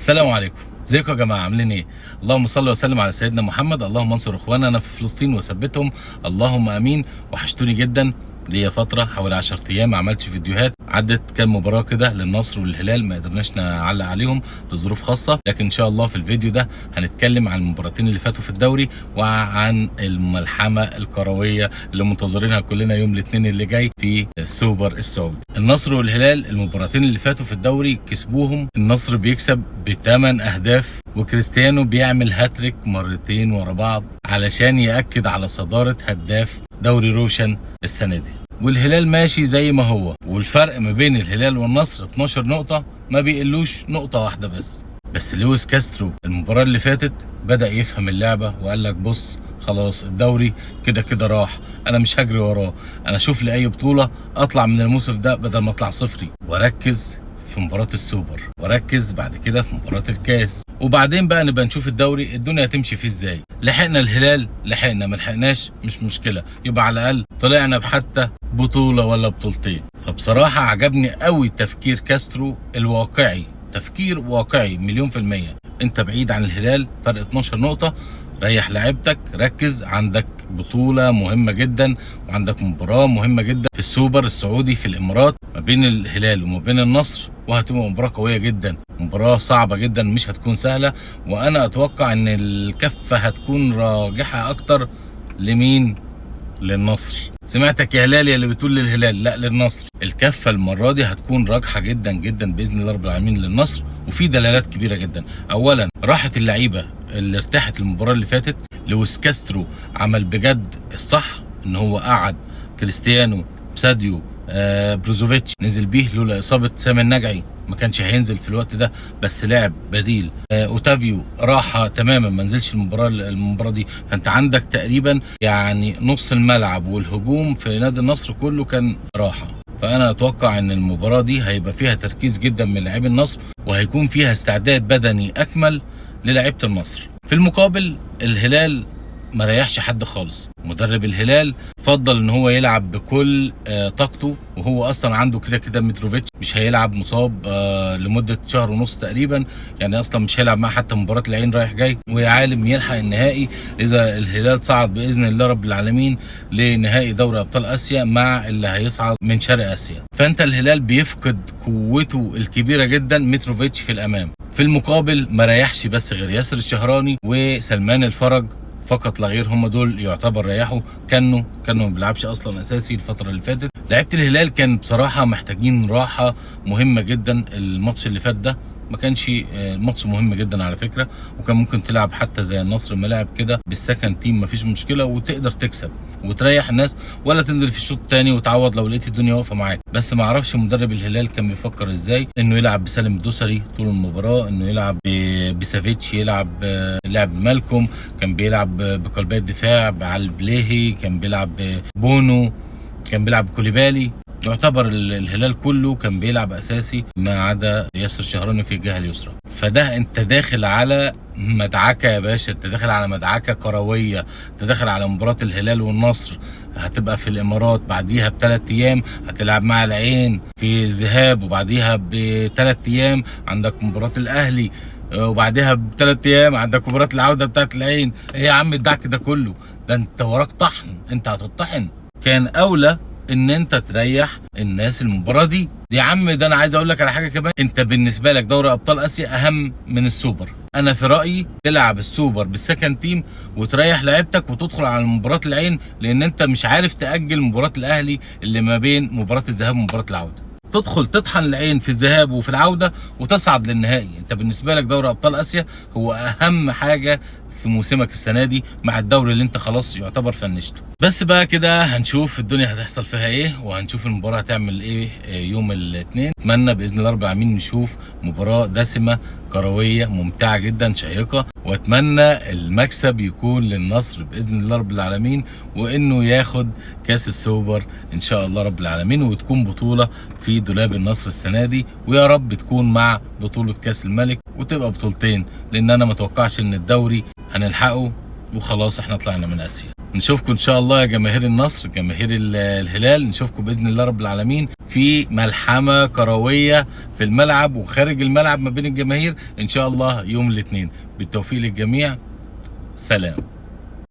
السلام عليكم. ازيكم يا جماعه؟ عاملين ايه؟ اللهم صل وسلم على سيدنا محمد. اللهم انصر اخواننا في فلسطين وثبتهم، اللهم امين. وحشتوني جدا. ليا فتره حوالي 10 ايام ما عملتش فيديوهات. عدت كام مباراه كده للنصر والهلال ما قدرناش نعلق عليهم لظروف خاصه، لكن ان شاء الله في الفيديو ده هنتكلم عن المباراتين اللي فاتوا في الدوري وعن الملحمه الكرويه اللي منتظرينها كلنا يوم الاثنين اللي جاي في السوبر السعودي. النصر والهلال المباراتين اللي فاتوا في الدوري كسبوهم. النصر بيكسب ب8 اهداف، وكريستيانو بيعمل هاتريك مرتين ورا بعض علشان يأكد على صدارة هداف دوري روشن السنة دي. والهلال ماشي زي ما هو، والفرق ما بين الهلال والنصر 12 نقطة، ما بيقلوش نقطة واحدة بس لويس كاسترو المباراة اللي فاتت بدأ يفهم اللعبة وقال لك بص خلاص الدوري كده كده راح، انا مش هجري وراه، انا اشوف لي اي بطولة اطلع من الموسم ده بدل ما اطلع صفري، واركز في مباراة السوبر، وركز بعد كده في مباراة الكاس، وبعدين بقى نبقى نشوف الدوري الدنيا هتمشي فيه ازاي. لحقنا الهلال لحقنا، ما لحقناش مش مشكلة، يبقى على الاقل طلعنا بحتى بطولة ولا بطولتين. فبصراحة عجبني قوي تفكير كاسترو الواقعي، تفكير واقعي مليون في المية. انت بعيد عن الهلال فرق 12 نقطة، ريح لعيبتك، ركز، عندك بطولة مهمة جدا وعندك مباراة مهمة جدا في السوبر السعودي في الامارات ما بين الهلال وما بين النصر، وهتبقى مباراة قوية جدا، مباراة صعبة جدا مش هتكون سهلة. وانا اتوقع ان الكفة هتكون راجحة اكتر لمين؟ للنصر. سمعتك يا هلال يا اللي بتقول للهلال، لا للنصر. الكفه المره دي هتكون راجحه جدا جدا باذن الله رب العالمين للنصر، وفي دلالات كبيره جدا. اولا راحه اللعيبه اللي ارتاحت المباراه اللي فاتت. لويس كاسترو عمل بجد الصح ان هو قعد كريستيانو، ساديو، بروزوفيتش نزل بيه، لولا اصابه سامي النجعي ما كانش هينزل في الوقت ده، بس لعب بديل. اوتافيو راحه تماما ما نزلش المباراه دي. فانت عندك تقريبا يعني نص الملعب والهجوم في نادي النصر كله كان راحه. فانا اتوقع ان المباراه دي هيبقى فيها تركيز جدا من لاعبي النصر، وهيكون فيها استعداد بدني اكمل للاعيبه النصر. في المقابل الهلال ما ريحش حد خالص. مدرب الهلال فضل ان هو يلعب بكل طاقته، وهو اصلا عنده كده كده متروفيتش مش هيلعب، مصاب لمده شهر ونص تقريبا، يعني اصلا مش هيلعب معاه حتى مباراه العين رايح جاي، ويا عالم يلحق النهائي اذا الهلال صعد باذن الله رب العالمين لنهائي دوري ابطال اسيا مع اللي هيصعد من شرق اسيا. فانت الهلال بيفقد قوته الكبيره جدا متروفيتش في الامام. في المقابل ما ريحش بس غير ياسر الشهراني وسلمان الفرج فقط لا غير، هم دول يعتبر ريحوا. كانوا ما بيلعبش اصلا اساسي الفتره اللي فاتت. لعيبه الهلال كان بصراحه محتاجين راحه مهمه جدا. الماتش اللي فات ده ما كانش ماتش مهم جدا على فكره، وكان ممكن تلعب حتى زي النصر ملاعب كده بالسكند تيم مفيش مشكله وتقدر تكسب وتريح الناس، ولا تنزل في الشوط الثاني وتعوض لو لقيت الدنيا واقفه معاك. بس ما اعرفش مدرب الهلال كان بيفكر ازاي، انه يلعب بسالم الدوسري طول المباراه، انه يلعب بسافيتش، يلعب لعب مالكوم، كان بيلعب بقلبي الدفاع بعلي البليهي، كان بيلعب بونو، كان بيلعب كوليبالي. يعتبر الهلال كله كان بيلعب اساسي ما عدا ياسر الشهراني في الجهه اليسرى. فده انت داخل على مدعكه يا باشا، انت داخل على مدعكه كرويه، انت داخل على مباراه الهلال والنصر هتبقى في الامارات، بعديها ب3 ايام هتلعب مع العين في الذهاب، وبعديها ب3 ايام عندك مباراه الاهلي، وبعدها ب3 ايام عندك مباراه العوده بتاعت العين. ايه يا عم الدعك ده كله؟ ده انت وراك طحن، انت هتطحن. كان اولى ان انت تريح الناس المباراه دي يا عم. ده انا عايز اقول لك على حاجه كمان، انت بالنسبه لك دوري ابطال اسيا اهم من السوبر. انا في رايي تلعب السوبر بالسكند تيم وتريح لعيبتك وتدخل على مباراه العين، لان انت مش عارف تاجل مباراه الاهلي اللي ما بين مباراه الذهاب ومباراه العوده. تدخل تطحن العين في الذهاب وفي العوده وتصعد للنهائي. انت بالنسبه لك دوري ابطال اسيا هو اهم حاجه في موسمك السنه دي مع الدوري اللي انت خلاص يعتبر فنشته. بس بقى كده هنشوف الدنيا هتحصل فيها ايه، وهنشوف المباراه هتعمل ايه يوم الاثنين. اتمنى باذن الله رب العالمين نشوف مباراه دسمه كرويه ممتعه جدا شيقه، واتمنى المكسب يكون للنصر باذن الله رب العالمين، وانه ياخد كاس السوبر ان شاء الله رب العالمين، وتكون بطوله في دولاب النصر السنه دي، ويا رب تكون مع بطوله كاس الملك وتبقى بطولتين، لان انا ما اتوقعش ان الدوري هنلحقه وخلاص احنا طلعنا من اسيا. نشوفكم ان شاء الله يا جماهير النصر، جماهير الهلال، نشوفكم باذن الله رب العالمين في ملحمة كروية في الملعب وخارج الملعب ما بين الجماهير ان شاء الله يوم الاثنين. بالتوفيق للجميع، سلام.